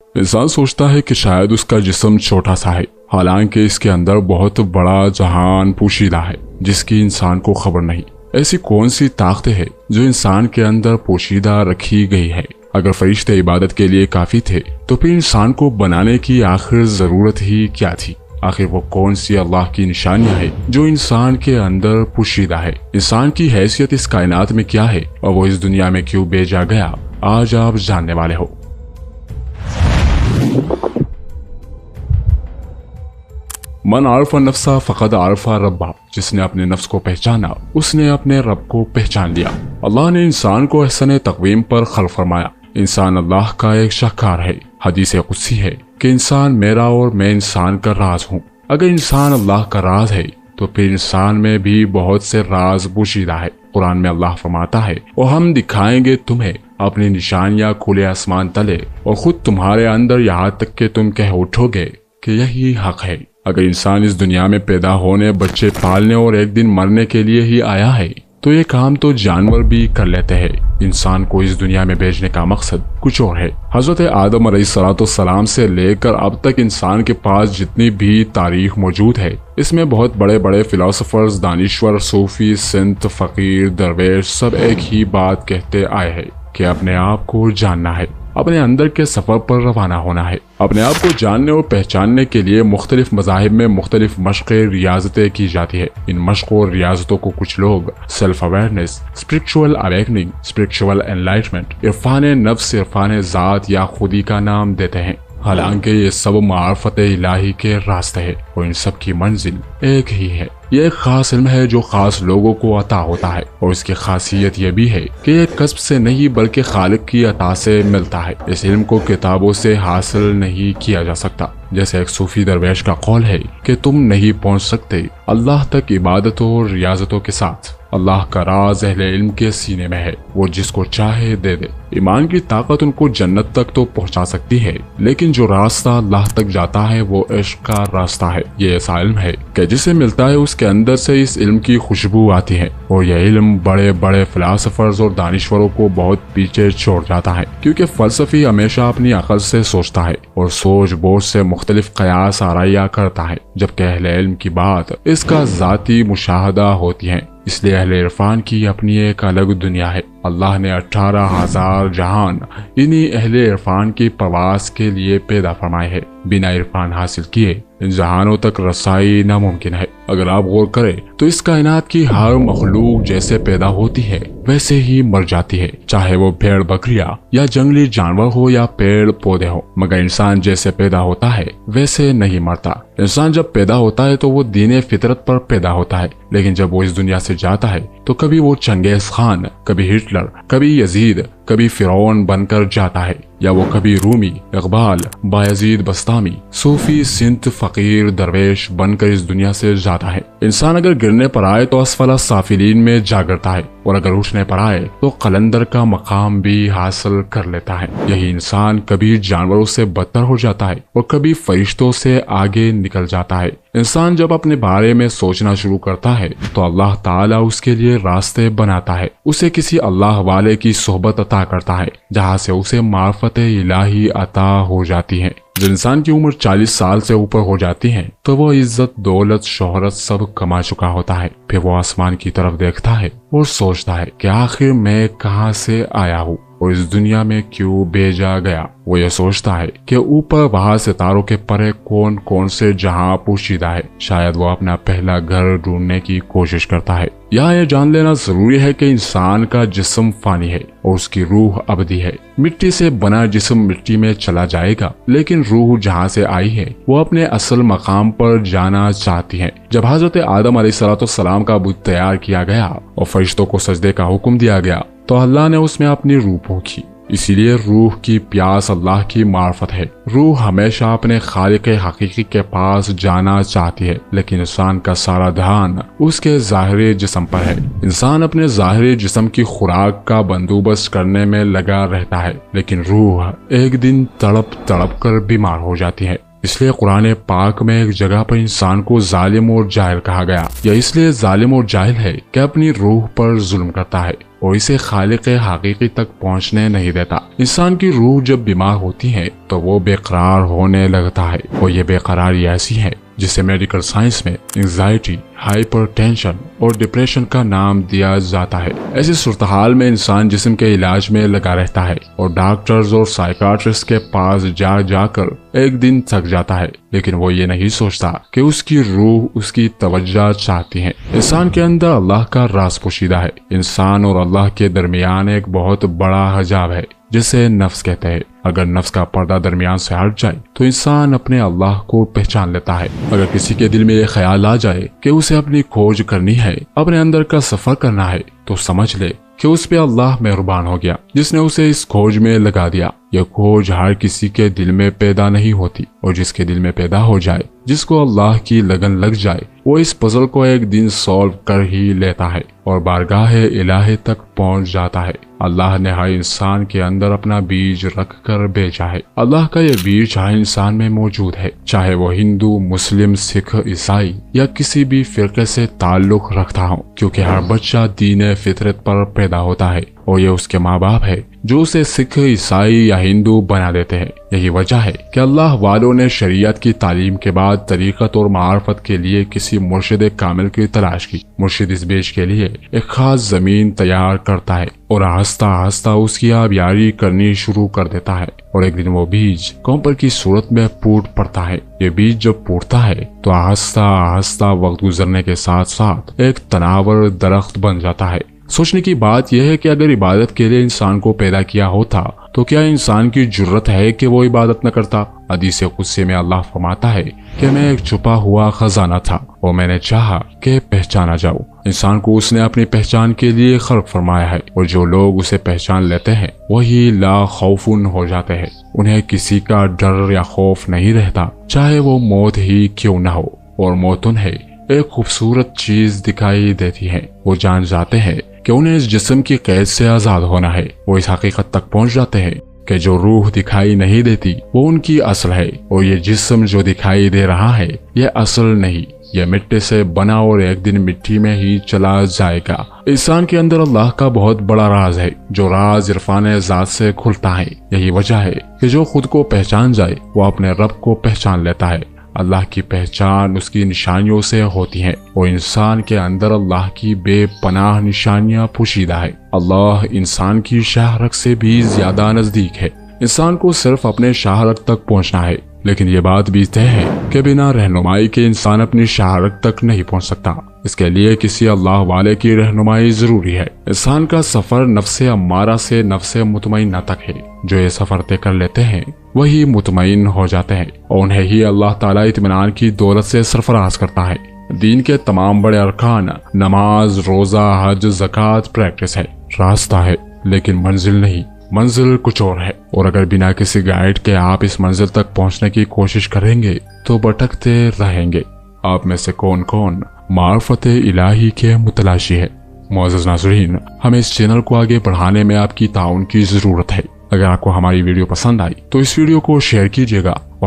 انسان سوچتا ہے کہ شاید اس کا جسم چھوٹا سا ہے، حالانکہ اس کے اندر بہت بڑا جہان پوشیدہ ہے جس کی انسان کو خبر نہیں۔ ایسی کون سی طاقتیں ہیں جو انسان کے اندر پوشیدہ رکھی گئی ہے؟ اگر فرشتے عبادت کے لیے کافی تھے تو پھر انسان کو بنانے کی آخر ضرورت ہی کیا تھی؟ آخر وہ کون سی اللہ کی نشانیاں ہیں جو انسان کے اندر پوشیدہ ہے؟ انسان کی حیثیت اس کائنات میں کیا ہے اور وہ اس دنیا میں کیوں بھیجا گیا؟ آج آپ جاننے والے ہو۔ من عرف نفسہ فقد عرف ربہ، جس نے اپنے نفس کو پہچانا اس نے اپنے رب کو پہچان لیا۔ اللہ نے انسان کو احسن تقویم پر خلق فرمایا۔ انسان اللہ کا ایک شاہکار ہے۔ حدیث قدسی ہے کہ انسان میرا اور میں انسان کا راز ہوں۔ اگر انسان اللہ کا راز ہے تو پھر انسان میں بھی بہت سے راز پوشیدہ ہے۔ قرآن میں اللہ فرماتا ہے، اور ہم دکھائیں گے تمہیں اپنی نشانیاں کھلے آسمان تلے اور خود تمہارے اندر، یہاں تک کہ تم کہہ اٹھو گے کہ یہی حق ہے۔ اگر انسان اس دنیا میں پیدا ہونے، بچے پالنے اور ایک دن مرنے کے لیے ہی آیا ہے تو یہ کام تو جانور بھی کر لیتے ہیں۔ انسان کو اس دنیا میں بھیجنے کا مقصد کچھ اور ہے۔ حضرت آدم علیہ السلام سے لے کر اب تک انسان کے پاس جتنی بھی تاریخ موجود ہے، اس میں بہت بڑے بڑے فلاسفرز، دانشور، صوفی، سنت، فقیر، درویش سب ایک ہی بات کہتے آئے ہیں کہ اپنے آپ کو جاننا ہے، اپنے اندر کے سفر پر روانہ ہونا ہے۔ اپنے آپ کو جاننے اور پہچاننے کے لیے مختلف مذاہب میں مختلف مشقیں، ریاضتیں کی جاتی ہے۔ ان مشقوں اور ریاضتوں کو کچھ لوگ self awareness, spiritual awakening, spiritual enlightenment, Irfan نفس، عرفان ذات یا خودی کا نام دیتے ہیں۔ حالانکہ یہ سب معرفت الہی کے راستے ہیں اور ان سب کی منزل ایک ہی ہے۔ یہ ایک خاص علم ہے جو خاص لوگوں کو عطا ہوتا ہے، اور اس کی خاصیت یہ بھی ہے کہ یہ کسب سے نہیں بلکہ خالق کی عطا سے ملتا ہے۔ اس علم کو کتابوں سے حاصل نہیں کیا جا سکتا۔ جیسے ایک صوفی درویش کا قول ہے کہ تم نہیں پہنچ سکتے اللہ تک عبادتوں اور ریاضتوں کے ساتھ۔ اللہ کا راز اہل علم کے سینے میں ہے، وہ جس کو چاہے دے دے۔ ایمان کی طاقت ان کو جنت تک تو پہنچا سکتی ہے، لیکن جو راستہ اللہ تک جاتا ہے وہ عشق کا راستہ ہے۔ یہ ایسا علم ہے کہ جسے ملتا ہے اس کے اندر سے اس علم کی خوشبو آتی ہے، اور یہ علم بڑے بڑے فلاسفرز اور دانشوروں کو بہت پیچھے چھوڑ جاتا ہے، کیونکہ فلسفی ہمیشہ اپنی عقل سے سوچتا ہے اور سوچ بوجھ سے مختلف قیاس آرائیاں کرتا ہے، جبکہ اہل علم کی بات اس کا ذاتی مشاہدہ ہوتی ہے۔ اس لیے اہل عرفان کی اپنی ایک الگ دنیا ہے۔ اللہ نے 18,000 جہان انہی اہل عرفان کی پرواز کے لیے پیدا فرمائے ہیں۔ بنا عرفان حاصل کیے ان جہانوں تک رسائی ناممکن ہے۔ اگر آپ غور کریں تو اس کائنات کی ہر مخلوق جیسے پیدا ہوتی ہے ویسے ہی مر جاتی ہے، چاہے وہ بھیڑ بکریاں یا جنگلی جانور ہو یا پیڑ پودے ہو، مگر انسان جیسے پیدا ہوتا ہے ویسے نہیں مرتا۔ انسان جب پیدا ہوتا ہے تو وہ دین فطرت پر پیدا ہوتا ہے، لیکن جب وہ اس دنیا سے جاتا ہے تو کبھی وہ چنگیز خان، کبھی ہٹلر، کبھی یزید، کبھی فرعون بن کر جاتا ہے، یا وہ کبھی رومی، اقبال، بایزید بستامی، صوفی، سنت، فقیر، درویش بن کر اس دنیا سے جاتا ہے۔ انسان اگر گرنے پر آئے تو اسفل سافلین میں جا گرتا ہے، اور اگر اٹھنے پر آئے تو قلندر کا مقام بھی حاصل کر لیتا ہے۔ یہی انسان کبھی جانوروں سے بدتر ہو جاتا ہے اور کبھی فرشتوں سے آگے نکل جاتا ہے۔ انسان جب اپنے بارے میں سوچنا شروع کرتا ہے تو اللہ تعالیٰ اس کے لیے راستے بناتا ہے، اسے کسی اللہ والے کی صحبت عطا کرتا ہے جہاں سے اسے معرفت الہی عطا ہو جاتی ہے۔ جب انسان کی عمر 40 سال سے اوپر ہو جاتی ہے تو وہ عزت، دولت، شہرت سب کما چکا ہوتا ہے۔ پھر وہ آسمان کی طرف دیکھتا ہے اور سوچتا ہے کہ آخر میں کہاں سے آیا ہوں اور اس دنیا میں کیوں بھیجا گیا۔ وہ یہ سوچتا ہے کہ اوپر وہاں ستاروں کے پرے کون کون سے جہاں پوشیدہ ہے۔ شاید وہ اپنا پہلا گھر ڈھونڈنے کی کوشش کرتا ہے۔ یہاں یہ جان لینا ضروری ہے کہ انسان کا جسم فانی ہے اور اس کی روح ابدی ہے۔ مٹی سے بنا جسم مٹی میں چلا جائے گا، لیکن روح جہاں سے آئی ہے وہ اپنے اصل مقام پر جانا چاہتی ہے۔ جب حضرت آدم علیہ السلام کا بت تیار کیا گیا اور فرشتوں کو سجدے کا حکم دیا گیا تو اللہ نے اس میں اپنی روح پھونکی۔ اسی لیے روح کی پیاس اللہ کی معرفت ہے۔ روح ہمیشہ اپنے خالق حقیقی کے پاس جانا چاہتی ہے، لیکن انسان کا سارا دھیان اس کے ظاہری جسم پر ہے۔ انسان اپنے ظاہری جسم کی خوراک کا بندوبست کرنے میں لگا رہتا ہے، لیکن روح ایک دن تڑپ تڑپ کر بیمار ہو جاتی ہے۔ اس لیے قرآن پاک میں ایک جگہ پر انسان کو ظالم اور جاہل کہا گیا۔ یہ اس لیے ظالم اور جاہل ہے کہ اپنی روح پر ظلم کرتا ہے۔ اور اسے خالق حقیقی تک پہنچنے نہیں دیتا۔ انسان کی روح جب بیمار ہوتی ہے تو وہ بے قرار ہونے لگتا ہے، اور یہ بے قراری ایسی ہے جسے میڈیکل سائنس میں انگزائٹی، ہائپر ٹینشن اور ڈپریشن کا نام دیا جاتا ہے۔ ایسی صورتحال میں انسان جسم کے علاج میں لگا رہتا ہے اور ڈاکٹرز اور سائیکاٹرسٹ کے پاس جا کر ایک دن تھک جاتا ہے، لیکن وہ یہ نہیں سوچتا کہ اس کی روح اس کی توجہ چاہتی ہے۔ انسان کے اندر اللہ کا راز پوشیدہ ہے۔ انسان اور اللہ کے درمیان ایک بہت بڑا حجاب ہے جسے نفس کہتے ہیں۔ اگر نفس کا پردہ درمیان سے ہٹ جائے تو انسان اپنے اللہ کو پہچان لیتا ہے۔ اگر کسی کے دل میں یہ خیال آ جائے کہ اسے اپنی کھوج کرنی ہے، اپنے اندر کا سفر کرنا ہے، تو سمجھ لے کہ اس پہ اللہ مہربان ہو گیا جس نے اسے اس کھوج میں لگا دیا۔ یہ کھوج ہر کسی کے دل میں پیدا نہیں ہوتی، اور جس کے دل میں پیدا ہو جائے، جس کو اللہ کی لگن لگ جائے، وہ اس پزل کو ایک دن سولو کر ہی لیتا ہے اور بارگاہ الہی تک پہنچ جاتا ہے۔ اللہ نے ہر انسان کے اندر اپنا بیج رکھ کر بھیجا ہے۔ اللہ کا یہ بیج ہر انسان میں موجود ہے، چاہے وہ ہندو، مسلم، سکھ، عیسائی یا کسی بھی فرقے سے تعلق رکھتا ہو، کیونکہ ہر بچہ دین فطرت پر پیدا ہوتا ہے، اور یہ اس کے ماں باپ ہے جو اسے سکھ، عیسائی یا ہندو بنا دیتے ہیں۔ یہی وجہ ہے کہ اللہ والوں نے شریعت کی تعلیم کے بعد طریقت اور معرفت کے لیے کسی مرشد کامل کی تلاش کی۔ مرشد اس بیج کے لیے ایک خاص زمین تیار کرتا ہے اور آہستہ آہستہ اس کی آبیاری کرنی شروع کر دیتا ہے، اور ایک دن وہ بیج کومپر کی صورت میں پھوٹ پڑتا ہے۔ یہ بیج جب پھوٹتا ہے تو آہستہ آہستہ وقت گزرنے کے ساتھ ساتھ ایک تناور درخت بن جاتا ہے۔ سوچنے کی بات یہ ہے کہ اگر عبادت کے لیے انسان کو پیدا کیا ہوتا تو کیا انسان کی جرت ہے کہ وہ عبادت نہ کرتا؟ حدیث قدسی میں اللہ فرماتا ہے کہ میں ایک چھپا ہوا خزانہ تھا اور میں نے چاہا کہ پہچانا جاؤں۔ انسان کو اس نے اپنی پہچان کے لیے خلق فرمایا ہے، اور جو لوگ اسے پہچان لیتے ہیں وہی لا خوفن ہو جاتے ہیں۔ انہیں کسی کا ڈر یا خوف نہیں رہتا، چاہے وہ موت ہی کیوں نہ ہو۔ اور موت انہیں ایک خوبصورت چیز دکھائی دیتی ہے۔ وہ جان جاتے ہیں کہ انہیں اس جسم کی قید سے آزاد ہونا ہے۔ وہ اس حقیقت تک پہنچ جاتے ہیں کہ جو روح دکھائی نہیں دیتی وہ ان کی اصل ہے، اور یہ جسم جو دکھائی دے رہا ہے یہ اصل نہیں، یہ مٹی سے بنا اور ایک دن مٹی میں ہی چلا جائے گا۔ انسان کے اندر اللہ کا بہت بڑا راز ہے، جو راز عرفان ذات سے کھلتا ہے۔ یہی وجہ ہے کہ جو خود کو پہچان جائے وہ اپنے رب کو پہچان لیتا ہے۔ اللہ کی پہچان اس کی نشانیوں سے ہوتی ہے، اور انسان کے اندر اللہ کی بے پناہ نشانیاں پوشیدہ ہے۔ اللہ انسان کی شاہرگ سے بھی زیادہ نزدیک ہے۔ انسان کو صرف اپنے شاہرگ تک پہنچنا ہے، لیکن یہ بات بھی طے ہے کہ بنا رہنمائی کے انسان اپنی شاہرگ تک نہیں پہنچ سکتا۔ اس کے لیے کسی اللہ والے کی رہنمائی ضروری ہے۔ انسان کا سفر نفس امارہ سے نفس مطمئنہ تک ہے۔ جو یہ سفر طے کر لیتے ہیں وہی مطمئن ہو جاتے ہیں، اور انہیں ہی اللہ تعالیٰ اطمینان کی دولت سے سرفراز کرتا ہے۔ دین کے تمام بڑے ارکان نماز، روزہ، حج، زکوٰۃ پریکٹس ہے، راستہ ہے، لیکن منزل نہیں۔ منزل کچھ اور ہے، اور اگر بنا کسی گائیڈ کے آپ اس منزل تک پہنچنے کی کوشش کریں گے تو بھٹکتے رہیں گے۔ آپ میں سے کون کون معرفت الہی کے متلاشی ہے؟ معزز ناظرین، ہمیں اس چینل کو آگے بڑھانے میں آپ کی تعاون کی ضرورت ہے۔ اگر آپ کو ہماری ویڈیو پسند آئی تو اس ویڈیو کو شیئر کیجیے گا، اور